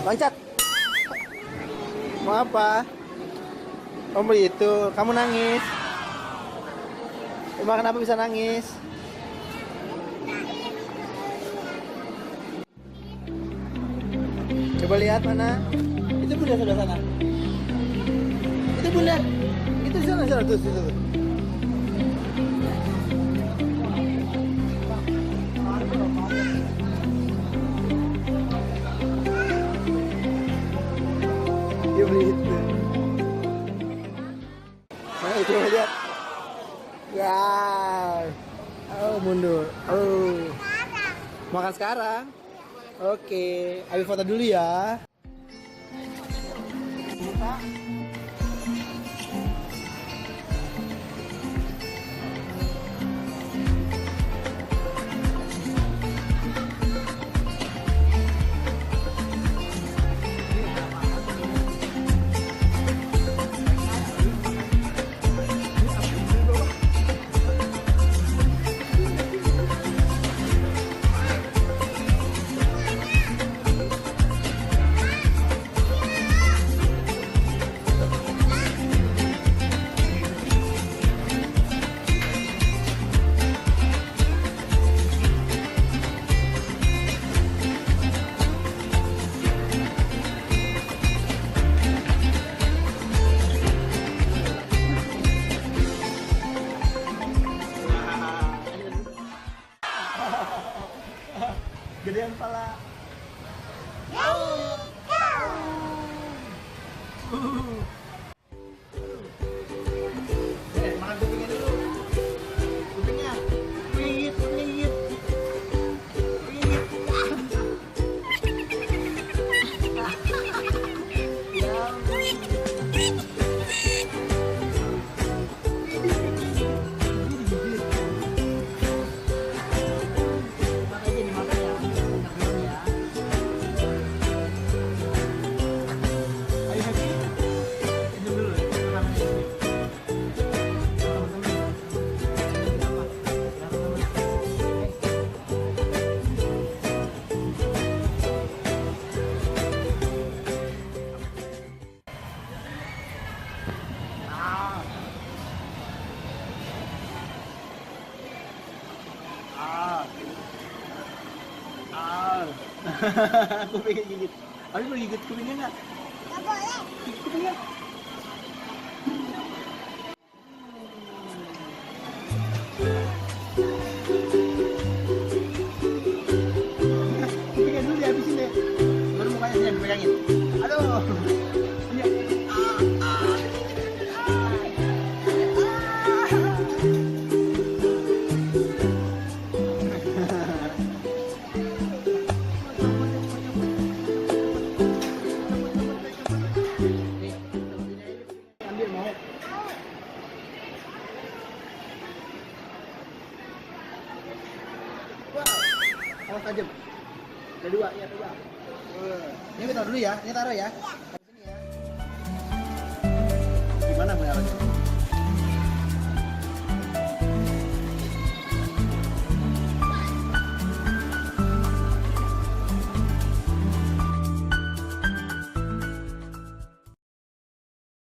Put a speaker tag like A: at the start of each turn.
A: Loncat. Mau apa? Oh begitu. Kamu nangis. Emang kenapa bisa nangis? Coba lihat mana? Itu bunda sebelah sana. Itu bunda. Itu sana tuh situ. Ya begitu. Mana itu lihat. Wow. Oh mundur. Oh. Makan sekarang. Oke, Abi foto dulu ya. Gedean pala. Makan kupingnya dulu. Kupingnya. Pingit, pingit. Pingit. Aku pengen gigit. Abi mau gigit kupingnya nggak?
B: Nggak boleh.
A: Gigit kupingnya. Kupingnya dulu dihabisin deh. Baru mukanya sini dipegangin. Aduh. Iya. Ambil mau. Wow. Awas tajam. Ada dua, ya coba. Ini kita taruh dulu ya, ini taruh ya.